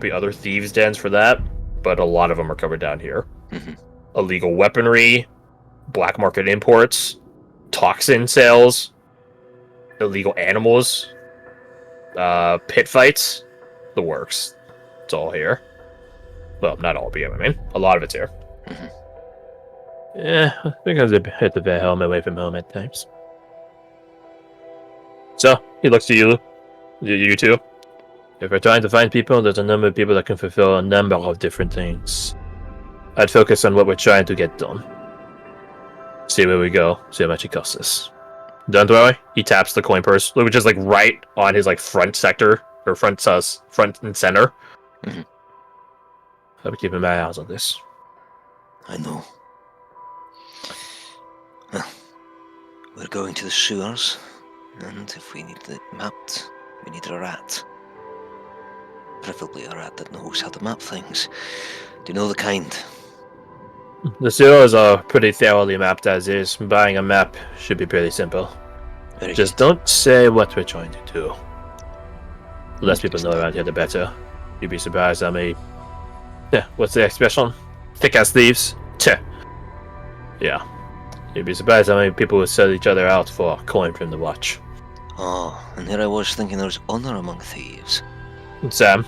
be other thieves' dens for that, but a lot of them are covered down here. Mhm. Illegal weaponry, black market imports, toxin sales, illegal animals, pit fights, the works. It's all here. Well, not all, but I mean, a lot of it's here. Mhm. Yeah, because they hit the home away from home at times. So, he looks to you two. If we're trying to find people, there's a number of people that can fulfill a number of different things. I'd focus on what we're trying to get done. See where we go, see how much it costs us. Don't worry, he taps the coin purse, which is like right on his like front sector, or front and center. Mhm. I'll be keeping my eyes on this. I know. Well, we're going to the sewers, and if we need it mapped, we need a rat. Preferably a rat that knows how to map things. Do you know the kind? The sewers are pretty thoroughly mapped as is. Buying a map should be pretty simple. Very Just good. don't say what we're trying to do. The less people know around here, the better. You'd be surprised how many... Yeah, what's the expression? Thick-ass thieves? Tch. Yeah. You'd be surprised how many people would sell each other out for a coin from the watch. Oh, and here I was thinking there was honor among thieves. Sam,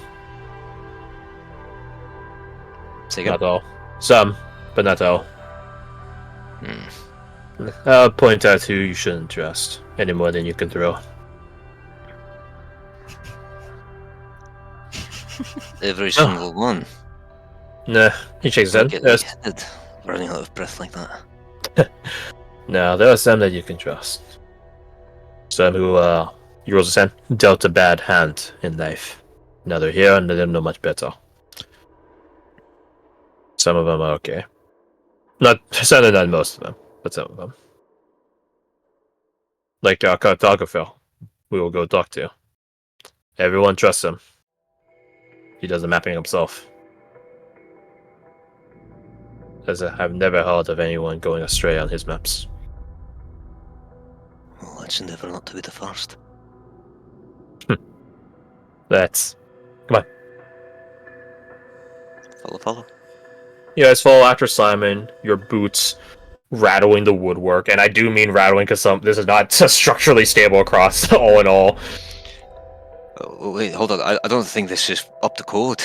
Say again? not all. Some, but not all. Hmm. I'll point out who you shouldn't trust, any more than you can throw. Every single one. Nah, he shakes his head. Get There's- lightheaded, running out of breath like that. No, there are some that you can trust. Some who, he rolls his hand, dealt a bad hand in life. Now they're here and they don't know much better. Some of them are okay. Certainly not most of them, but some of them. Like our cartographer, we will go talk to. Everyone trusts him. He does the mapping himself. As I've never heard of anyone going astray on his maps. Well, let's endeavour not to be the first. That's... Follow. You guys follow after Simon, your boots rattling the woodwork, and I do mean rattling because this is not structurally stable across all in all. Oh, wait, hold on. I don't think this is up to code.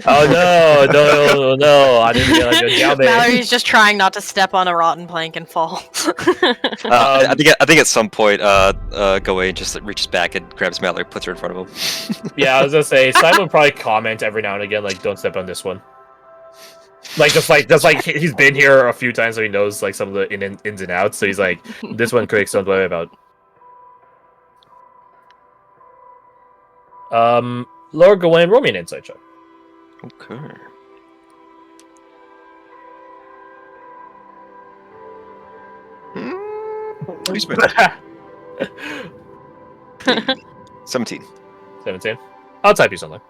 Oh no! I didn't realize you're down there. Mallory's just trying not to step on a rotten plank and fall. I think at some point, Gawain just reaches back and grabs Mallory, puts her in front of him. Yeah, I was gonna say Simon would probably comment every now and again, like, "Don't step on this one." Just like he's been here a few times, so he knows like some of the ins and outs. So he's like, "This one, Craig, don't worry about." Lord Gawain, roll me an insight check. Okay. He's been 17. 17. I'll type you something.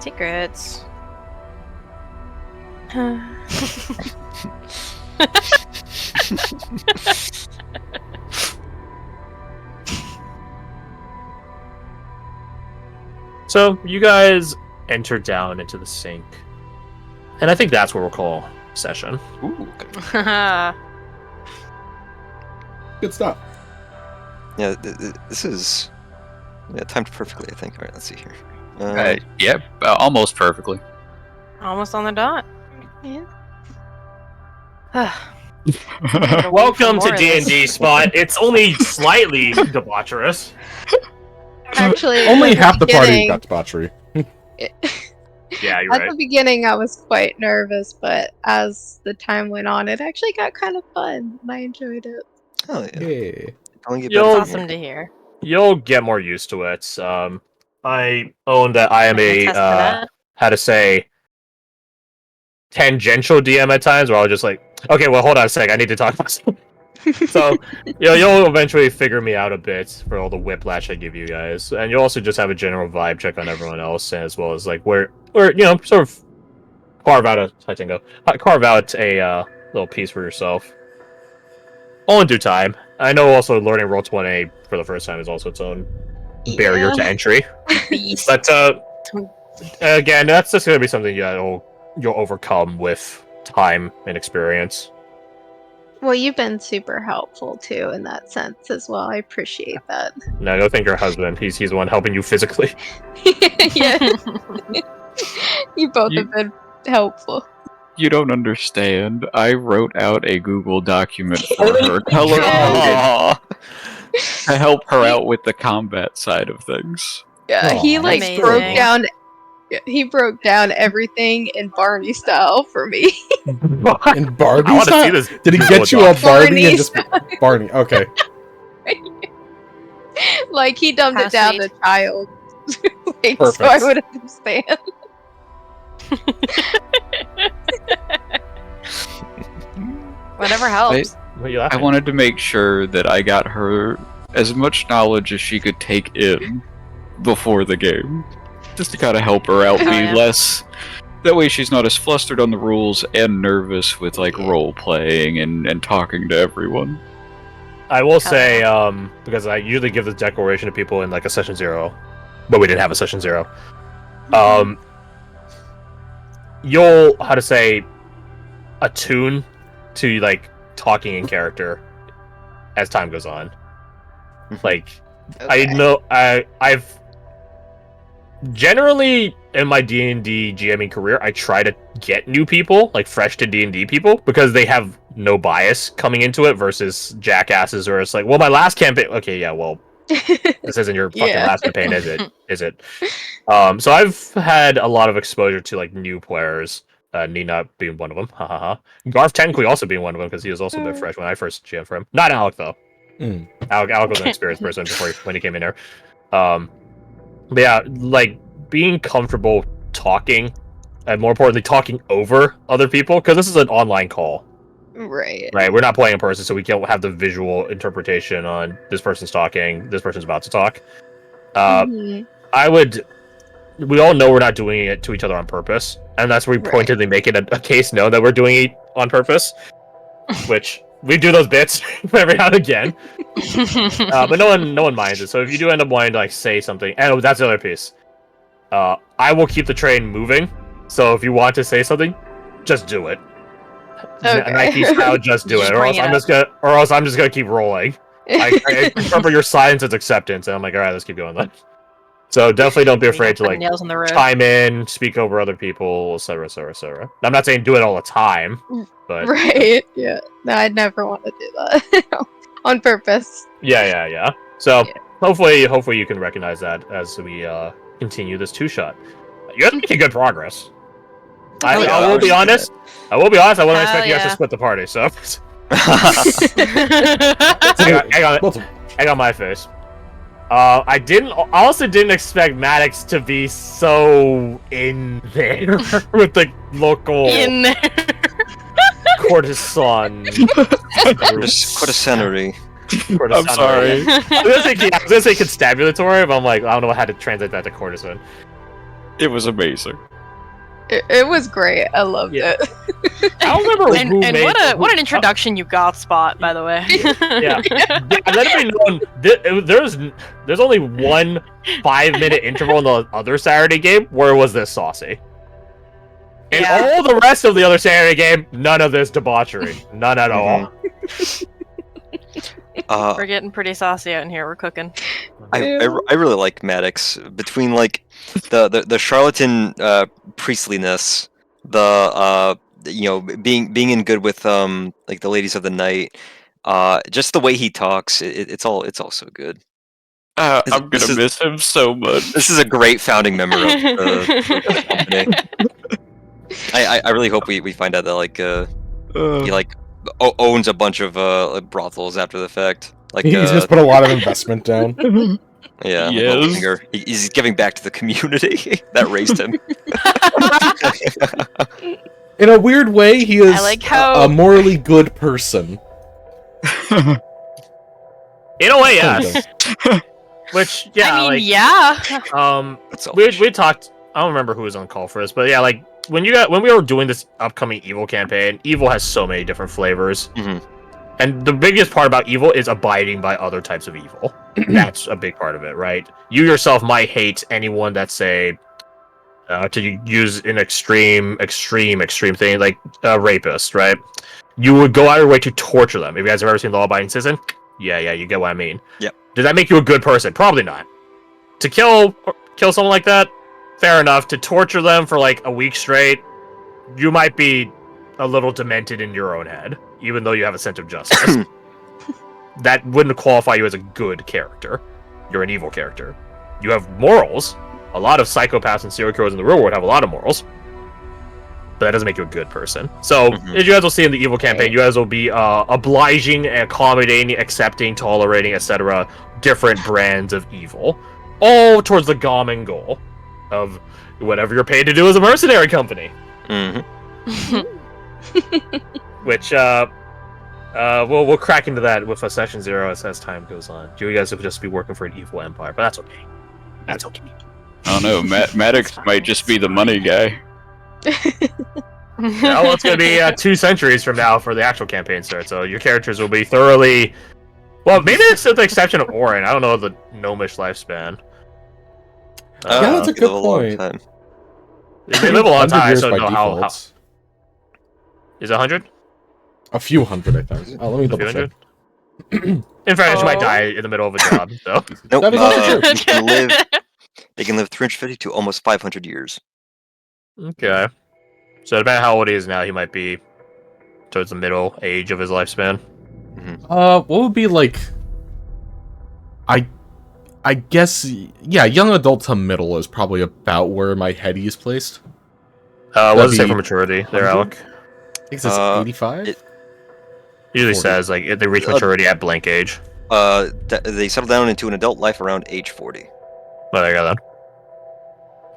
Secrets. So you guys enter down into the sink, and I think that's what we'll call session. Ooh, okay. Good stuff. Yeah, this is timed perfectly, I think. All right, let's see here. Yep, almost perfectly. Almost on the dot. Yeah. Welcome to D&D Spot. It's only slightly debaucherous. Actually, Only at half the party beginning- got debauchery. Yeah, you're At right. the beginning, I was quite nervous, but as the time went on, it actually got kind of fun. And I enjoyed it. Oh yeah. Hey. Don't get Yo. better That's from awesome to hear. You'll get more used to it. I own that I am I can a attest to that. how to say tangential DM at times, where I'll just like, okay, well, hold on a sec, I need to talk about something. So, you'll eventually figure me out a bit for all the whiplash I give you guys, and you'll also just have a general vibe check on everyone else, as well as like where sort of carve out a little piece for yourself. All in due time. I know also learning Roll20 for the first time is also its own barrier to entry. But again, that's just going to be something you'll overcome with time and experience. Well, you've been super helpful too in that sense as well. I appreciate that. No, go thank your husband. He's the one helping you physically. Yeah. You both have been helpful. You don't understand. I wrote out a Google document for her, color-coded, to help her out with the combat side of things. Yeah, he like Amazing. broke down. He broke down everything in Barney style for me. In I Barbie want to see style? this. Did he get you a Barbie Barney and just Barney? Okay. Like he dumbed it down to child. Like, so Perfect. I would understand. Whatever helps. What are you I laughing? wanted to make sure that I got her as much knowledge as she could take in before the game. Just to kind of help her out, Oh, be yeah. less... That way she's not as flustered on the rules and nervous with, like, role-playing and talking to everyone. I will say, because I usually give this declaration to people in like a session 0, but we didn't have a session 0. You'll attune to like talking in character as time goes on. Like Okay. I know I've generally in my D&D GMing career, I try to get new people, like fresh to D&D people, because they have no bias coming into it versus jackasses where it's like, well, my last campaign, okay, yeah, well, this isn't your fucking Yeah. last campaign, is it? Is it? So I've had a lot of exposure to like new players. Nina being one of them. Ha ha ha. Garth technically also being one of them because he was also a bit fresh when I first GM for him. Not Alec though. Mm. Alec was an experienced person when he came in there. But yeah, like being comfortable talking, and more importantly, talking over other people because this is an online call. Right. Right, we're not playing in person, so we can't have the visual interpretation on this person's talking, this person's about to talk. Mhm. We all know we're not doing it to each other on purpose, and that's where we Right. pointedly make it a case known that we're doing it on purpose, which we do those bits every now and again. But no one minds it. So if you do end up wanting to like say something, and that's the other piece. I will keep the train moving. So if you want to say something, just do it. Okay. Nike style, just do Just it, or bring else it I'm just gonna keep rolling. I remember your silence as acceptance, and I'm like, all right, let's keep going then. So definitely don't be afraid to like nails on the road. chime in, speak over other people, etc., etc., etc. I'm not saying do it all the time, but Right. Yeah. No, I'd never want to do that on purpose. yeah. So Yeah. hopefully you can recognize that as we continue this 2-shot. You're making good progress. I will be honest. I wasn't Hell expecting you guys to yeah. split the party. So So, I got my face. I also didn't expect Maddox to be so in there with the local In there. courtesan. Courtesanary. I'm sorry. I was gonna say constabulatory, but I'm like, I don't know how to translate that to courtesan. It was amazing. It was great. I loved Yeah. it. I don't remember And, who and made what an introduction you got, Spot, by the way. Yeah. Let it be known, there's only one 5-minute interval in the other Saturday game where it was this saucy. In Yeah. all the rest of the other Saturday game, none of this debauchery. None at all. We're getting pretty saucy out in here. We're cooking. I really like Maddox between like the charlatan priestliness, the being in good with like the ladies of the night, just the way he talks. It's all so good. I'm gonna miss him so much. This is a great founding member of the company. I really hope we find out that like he like owns a bunch of brothels after the fact. Like he's just put a lot of investment down. yeah, Yes. he's giving back to the community that raised him. In a weird way, he is I like how- a morally good person. In a way, yes. Which, yeah, I mean, like, yeah. That's all. we talked. I don't remember who was on call for this, but yeah, like when we were doing this upcoming Evil campaign, Evil has so many different flavors. Mhm. And the biggest part about evil is abiding by other types of evil. That's a big part of it, right? You yourself might hate anyone that's, say, to use an extreme thing, like a rapist, right? You would go out of your way to torture them. If you guys have ever seen Law Abiding Citizen, yeah, you get what I mean. Yep. Does that make you a good person? Probably not. To kill someone like that, fair enough. To torture them for like a week straight, you might be a little demented in your own head, even though you have a sense of justice. That wouldn't qualify you as a good character. You're an evil character. You have morals. A lot of psychopaths and serial killers in the real world have a lot of morals. But that doesn't make you a good person. So, as you guys will see in the evil campaign, you guys will be obliging, accommodating, accepting, tolerating, etc. different brands of evil. All towards the common goal of whatever you're paid to do as a mercenary company. Which, we'll crack into that with a session 0 as time goes on. You guys will just be working for an evil empire, but that's okay. That's okay. I don't know. Maddox might just be the money guy. Yeah, well, it's going to be 2 centuries from now for the actual campaign start, so your characters will be thoroughly... Well, maybe it's with the exception of Orin. I don't know the gnomish lifespan. Yeah, that's a good point. They live a long 100 time, years so by know how... default. Is it 100? A few hundred, I think. Oh, let me A few double check. hundred? In fact, you might die in the middle of a job, so... Nope. That is also true. They can live 350 to almost 500 years. Okay. So depending on how old he is now, he might be towards the middle age of his lifespan. What would be like? I guess, yeah, young adult to middle is probably about where my heady is placed. What does it say be for maturity there, 100? Alec? I think it says 85. Usually 40. says like they reach maturity at blank age. They settle down into an adult life around age 40. Well, there you go then.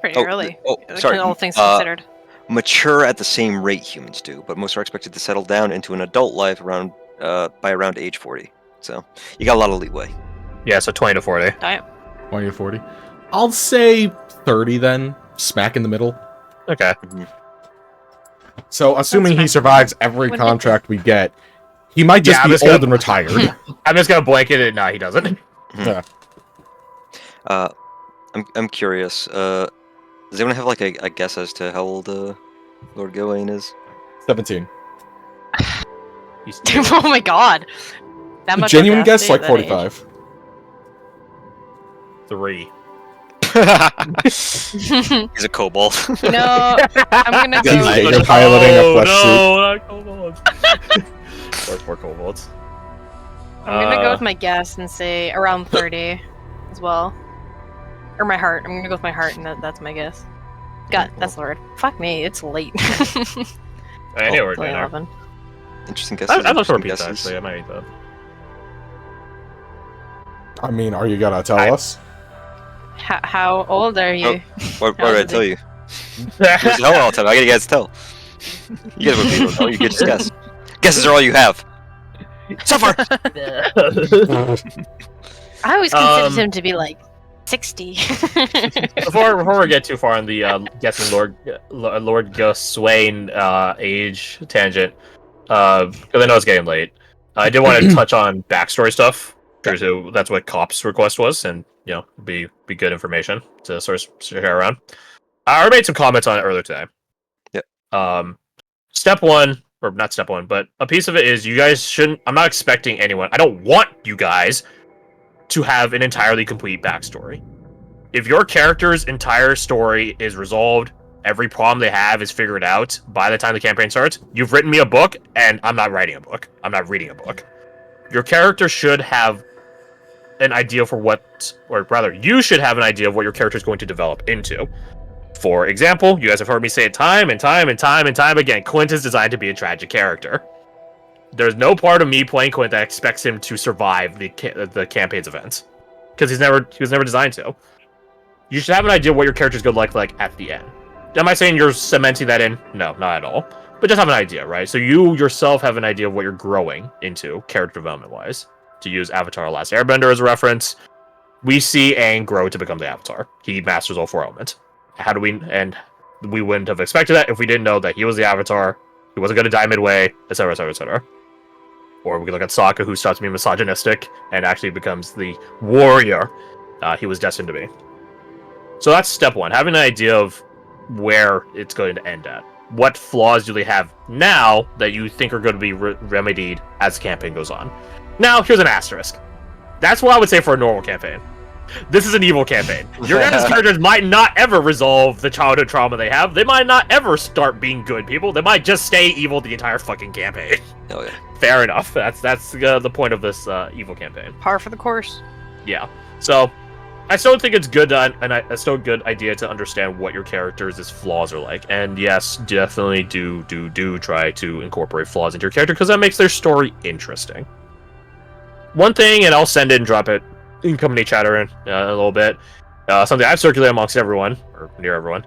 Pretty early. Sorry. All things considered. Mature at the same rate humans do, but most are expected to settle down into an adult life around by around age 40. So you got a lot of leeway. Yeah, so 20 to 40. Damn. 20 to 40. I'll say 30 then, smack in the middle. Okay. So, assuming he That's survives every Wouldn't contract we get, he might just Yeah, I'm be just old gonna- and retired. I'm just gonna blanket it. Nah, he doesn't. Yeah. I'm curious. Does anyone have like a guess as to how old Lord Gawain is? 17. He's Oh my god. That much Genuine guess, audacity like at that age. 45. 3. He's a kobold. You know, I'm gonna He's go. They're piloting a flesh suit. No, not kobolds. Poor kobolds. I'm gonna go with my guess and say around 30 as well. Or my heart. I'm gonna go with my heart, and that's my guess. God, that's Lord. Fuck me, it's late. I knew we were It's only doing there. 11. Interesting guesses. I'm not sure interesting pizza, guesses. actually. I might eat that. I mean, are you gonna tell us? How old are you? What How did I old is tell he? you? There's no all the time. I gotta guys tell. You guys would be able to know. You could just guess. Guesses are all you have. Suffer. I always considered him to be like 60. Before we get too far on the guessing Lord Goswain age tangent, because I know it's getting late, I did want to touch on backstory stuff. Because that's what Cop's request was, and you know, be good information to sort of share around. I made some comments on it earlier today. Yep. Step one, or not step one, but a piece of it is you guys shouldn't. I'm not expecting anyone. I don't want you guys to have an entirely complete backstory. If your character's entire story is resolved, every problem they have is figured out by the time the campaign starts, you've written me a book, and I'm not writing a book. I'm not reading a book. Your character should have an idea for what, or rather, you should have an idea of what your character is going to develop into. For example, you guys have heard me say it time and time and time and time again, Quint is designed to be a tragic character. There's no part of me playing Quint that expects him to survive the campaign's events. Because he was never designed to. You should have an idea of what your character's going to look like at the end. Am I saying you're cementing that in? No, not at all. But just have an idea, right? So you yourself have an idea of what you're growing into, character development-wise. To use Avatar: Last Airbender as a reference, we see Aang grow to become the Avatar. He masters all 4 elements. And we wouldn't have expected that if we didn't know that he was the Avatar, he wasn't going to die midway, etc., etc., etc. Or we can look at Sokka, who starts being misogynistic and actually becomes the warrior he was destined to be. So that's step one, having an idea of where it's going to end at. What flaws do they have now that you think are going to be remedied as the campaign goes on? Now, here's an asterisk. That's what I would say for a normal campaign. This is an evil campaign. Your guys' characters might not ever resolve the childhood trauma they have. They might not ever start being good people. They might just stay evil the entire fucking campaign. Oh yeah. Fair enough. That's the point of this evil campaign. Par for the course. Yeah. So, I still think it's good it's still a good idea to understand what your characters' flaws are like. And yes, definitely do try to incorporate flaws into your character, because that makes their story interesting. One thing, and I'll send it and drop it in company chatter in a little bit, something I've circulated amongst everyone, or near everyone,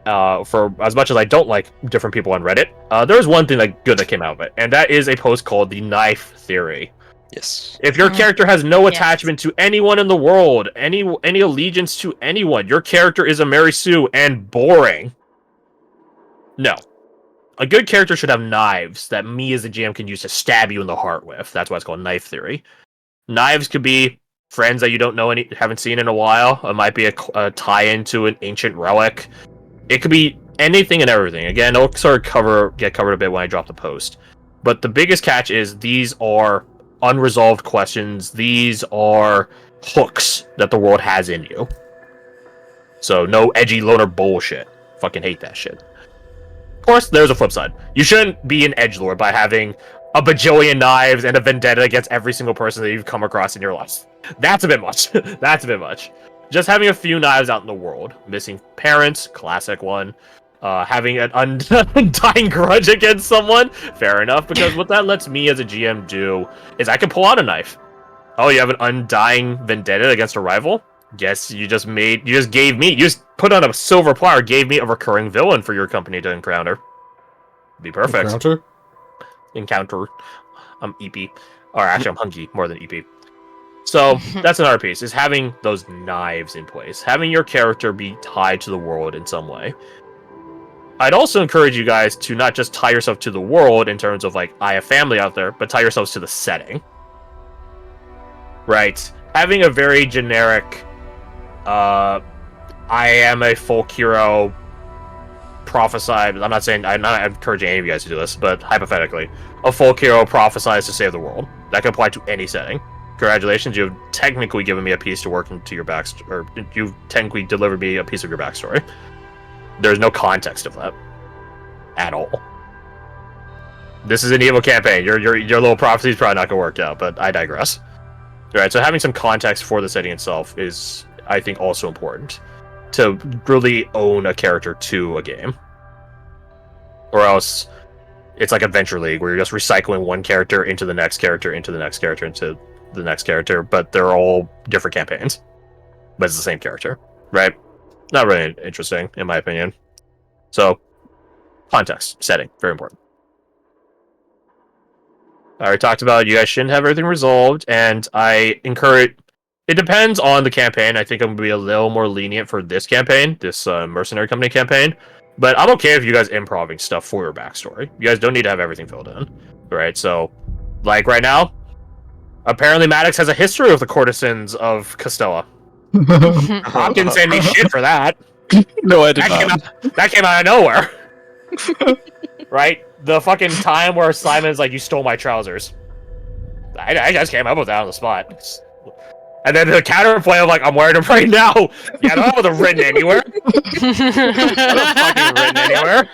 for as much as I don't like different people on Reddit, there was one thing good that came out of it, and that is a post called the Knife Theory. Yes. If your character has no attachment to anyone in the world, any allegiance to anyone, your character is a Mary Sue and boring. No. A good character should have knives that me as a GM can use to stab you in the heart with. That's why it's called Knife Theory. Knives could be friends that you don't know haven't seen in a while. It might be a tie-in to an ancient relic. It could be anything and everything. Again, it'll sort of get covered a bit when I drop the post. But the biggest catch is these are unresolved questions. These are hooks that the world has in you. So no edgy loner bullshit. Fucking hate that shit. Of course, there's a flip side. You shouldn't be an edgelord by having a bajillion knives and a vendetta against every single person that you've come across in your life. That's a bit much. That's a bit much. Just having a few knives out in the world. Missing parents, classic one. Having an undying grudge against someone, fair enough, because what that lets me as a GM do is I can pull out a knife. Oh, you have an undying vendetta against a rival? Yes, you just put on a silver platter, gave me a recurring villain for your company to encounter. Be perfect. Encounter. I'm EP. Or actually, I'm hunky more than EP. So, that's another piece, is having those knives in place. Having your character be tied to the world in some way. I'd also encourage you guys to not just tie yourself to the world in terms of, I have family out there, but tie yourselves to the setting. Right. Having a very generic, I am a folk hero, prophesied, I'm not encouraging any of you guys to do this, but hypothetically, a folk hero prophesies to save the world. That can apply to any setting. Congratulations, you've technically given me a piece to work into your backstory, or you've technically delivered me a piece of your backstory. There's no context of that at all. This is an evil campaign. Your little prophecy is probably not going to work out, but I digress. All right, so having some context for the setting itself is, I think, also important to really own a character to a game. Or else it's like Adventure League, where you're just recycling one character into the next character, into the next character, into the next character, but they're all different campaigns. But it's the same character, right? Not really interesting, in my opinion. So, context, setting, very important. I already talked about you guys shouldn't have everything resolved, and I encourage... It depends on the campaign. I think I'm going to be a little more lenient for this campaign, this mercenary company campaign. But I'm okay if you guys improving stuff for your backstory. You guys don't need to have everything filled in. Right, so... right now, apparently Maddox has a history with the courtesans of Castella. Hop didn't say any shit for that. No, I did not. That came out of nowhere. Right? The fucking time where Simon's like, you stole my trousers. I just came up with that on the spot. And then the counterplay of I'm wearing them right now. Yeah, I don't have them written anywhere. I don't fucking written anywhere.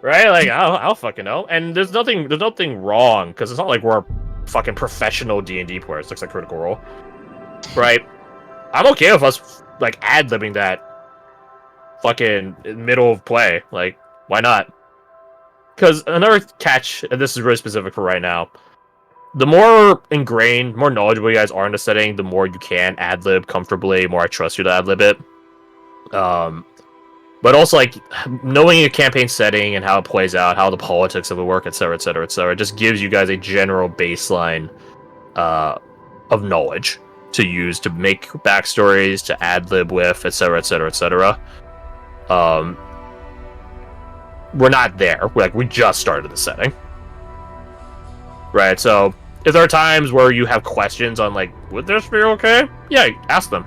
Right? I don't fucking know. And there's nothing wrong, because it's not like we're fucking professional D&D players. It looks like Critical Role. Right? I'm okay with us, ad-libbing that fucking middle of play. Why not? Because another catch, and this is really specific for right now, the more ingrained, more knowledgeable you guys are in the setting, the more you can ad-lib comfortably, the more I trust you to ad-lib it. But also, knowing your campaign setting and how it plays out, how the politics of it work, etc., etc., etc., just gives you guys a general baseline of knowledge to use to make backstories, to ad-lib with, etc., etc., etc. We're not there. We just started the setting. Right, so if there are times where you have questions on, like, would this be okay? Yeah, ask them.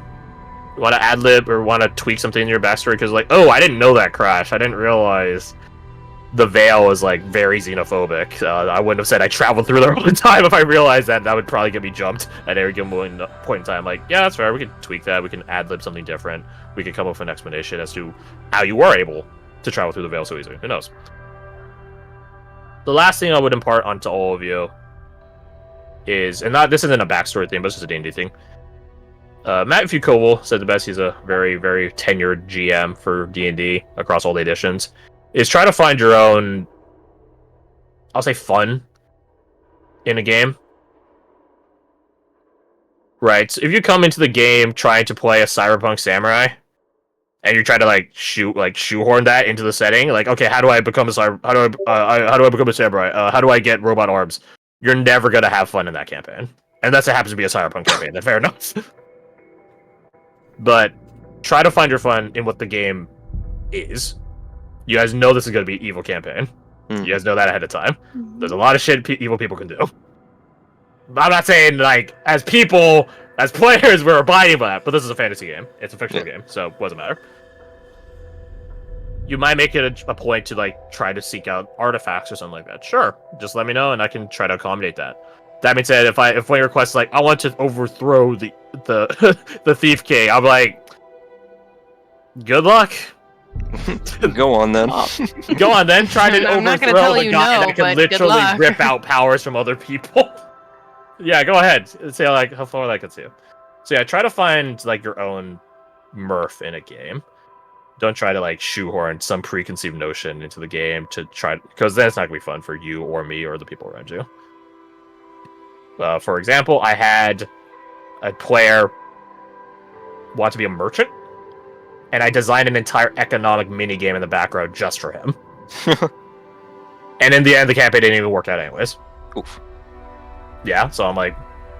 You want to ad-lib or want to tweak something in your backstory? Because, like, oh, I didn't know that crash. I didn't realize the Veil was, like, very xenophobic. I wouldn't have said I traveled through there all the time if I realized that. That would probably get me jumped at every given point in time. Like, yeah, that's fair. We can tweak that. We can ad-lib something different. We can come up with an explanation as to how you were able to travel through the Veil so easily. Who knows? The last thing I would impart onto all of you is, and this isn't a backstory thing, but this is a D&D thing. Matt Fucovil said the best. He's a very, very tenured GM for D&D across all the editions. Is try to find your own, I'll say, fun in a game. Right. So if you come into the game trying to play a cyberpunk samurai, and you try to like shoehorn that into the setting, like, okay, how do I become a samurai? How do I get robot arms? You're never gonna have fun in that campaign, unless it happens to be a cyberpunk campaign. Then fair enough. But try to find your fun in what the game is. You guys know this is going to be an evil campaign. You guys know that ahead of time. There's a lot of shit evil people can do. I'm not saying, like, as people, as players, we're abiding by that, but this is a fantasy game. It's a fictional game, so it doesn't matter. You might make it a point to, like, try to seek out artifacts or something like that. Sure, just let me know, and I can try to accommodate that. That being said, if one of your requests, like, I want to overthrow the the Thief King, I'm like, good luck. Go on then. Go on then. Try to I'm not gonna overthrow tell the you guy no, that can but good literally luck. rip out powers from other people. Yeah, go ahead. See how far that gets you. So yeah, try to find like your own mirth in a game. Don't try to like shoehorn some preconceived notion into the game to try, because then it's not gonna be fun for you or me or the people around you. For example, I had a player want to be a merchant, and I designed an entire economic minigame in the background just for him. And in the end, the campaign didn't even work out anyways. Oof. Yeah, so I'm like,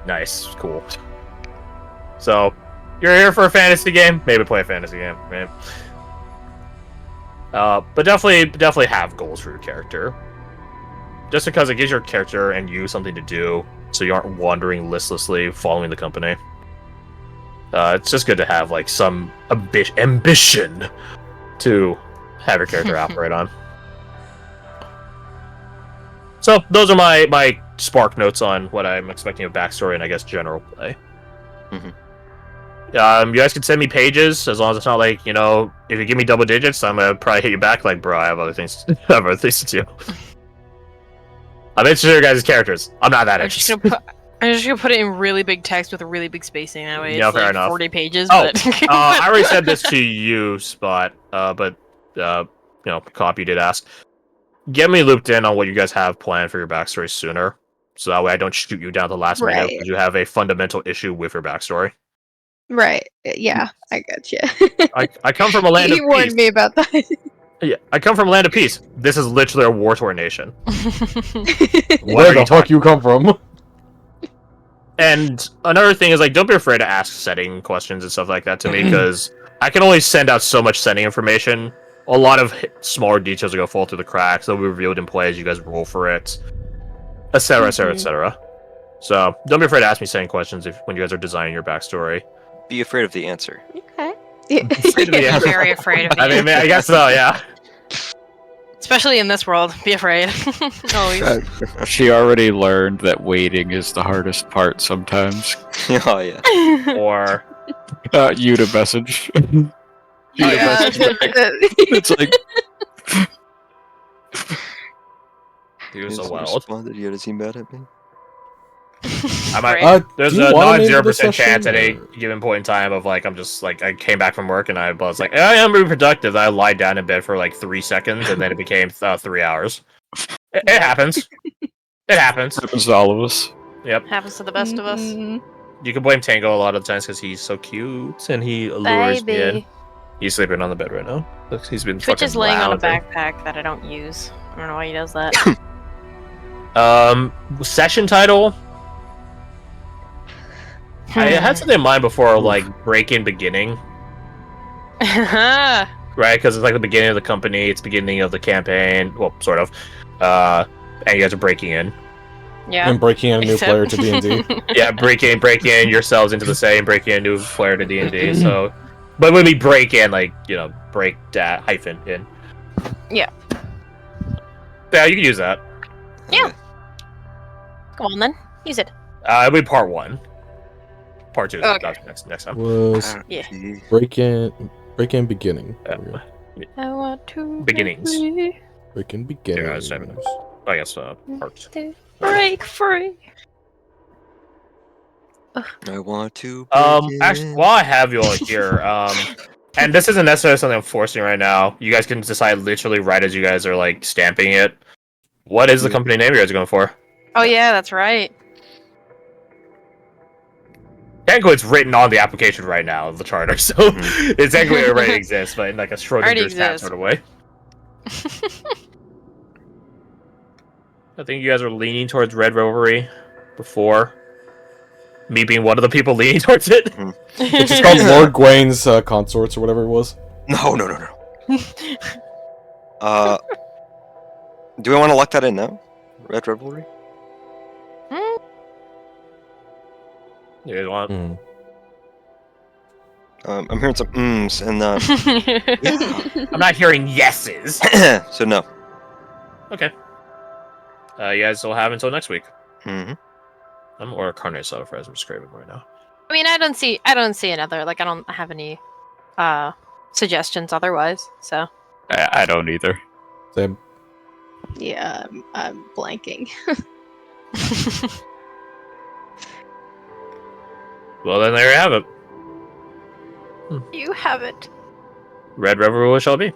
nice, cool. So, you're here for a fantasy game? Maybe play a fantasy game, right? But definitely have goals for your character. Just because it gives your character and you something to do, so you aren't wandering listlessly following the company. It's just good to have like some ambition to have your character operate on. So those are my spark notes on what I'm expecting of backstory and I guess general play. You guys can send me pages as long as it's not like, you know, if you give me double digits, I'm gonna probably hit you back like, bro, I have other things to do. I'm interested in your guys' characters. I'm not that interested. I'm just gonna put it in really big text with a really big spacing. That way, Yeah, it's fair like enough. 40 pages. Oh, But I already said this to you, Spot. But you know, Copy did ask. Get me looped in on what you guys have planned for your backstory sooner, so that way I don't shoot you down the last minute because you have a fundamental issue with your backstory. Right. Yeah, I got you. I come from a land of He warned peace. me about that. Yeah, I come from a land of peace. This is literally a war-torn nation. Where the fuck you come from? And another thing is, like, don't be afraid to ask setting questions and stuff like that to me, because I can only send out so much setting information. A lot of smaller details are going to fall through the cracks. They'll be revealed in play as you guys roll for it, etc., etc., etc. So don't be afraid to ask me setting questions when you guys are designing your backstory. Be afraid of the answer. Okay. I'm very afraid of I mean, I guess so, yeah. Especially in this world, be afraid. Always. She already learned that waiting is the hardest part sometimes. Oh yeah. Or You to message. Yeah. It's like he was so He's wild. responded, you seem mad at me. I might. Right. There's do a you wanna name non-0% the session, chance at a or- given point in time of like I came back from work and I was like, I am being productive. I lied down in bed for like 3 seconds and then it became 3 hours. It happens. It happens. happens to all of us. Yep. Happens to the best of us. Mhm. You can blame Tango a lot of the times because he's so cute and he allures me in. Baby. He's sleeping on the bed right now. Looks, he's been Twitch fucking is laying on a lounging. backpack that I don't use. I don't know why he does that. Session title. I had something in mind before, like break-in beginning, right? Because it's like the beginning of the company, it's beginning of the campaign, well, sort of. And you guys are breaking in. Yeah. And breaking in a new Except- player to D&D. Yeah, breaking yourselves into the setting, breaking a new player to D&D. So, but when we break in, like break that hyphen in. Yeah. Yeah, you can use that. Yeah. Okay. Come on then, use it. It'll be part 1. Part 2 is Okay. next time. Was Yeah. break in beginning. There we go. I want to Beginnings. Break in Yeah, I was beginning. I guess part. break free. I want to. Actually, while I have you all here, and this isn't necessarily something I'm forcing right now. You guys can decide literally right as you guys are like stamping it. What is the company name you guys are going for? Oh yeah, that's right. Technically, it's written on the application right now, the charter, so it technically already exists, but in like a Schrodinger's cat exists. sort of way. I think you guys were leaning towards Red Revelry before. Me being one of the people leaning towards it. It's just called Lord Gawain's Consorts or whatever it was. No. Do we want to lock that in now? Red Revelry? You guys want? Mm. I'm hearing some ums and yeah. I'm not hearing yeses. So no. Okay. You guys will have until next week. Mm-hmm. I'm or carne asada fries. I'm just craving right now. I mean, I don't see another. Like, I don't have any suggestions otherwise. So. I don't either. Same. Yeah, I'm blanking. Well, then there you have it. You have it. Red Revelry shall be.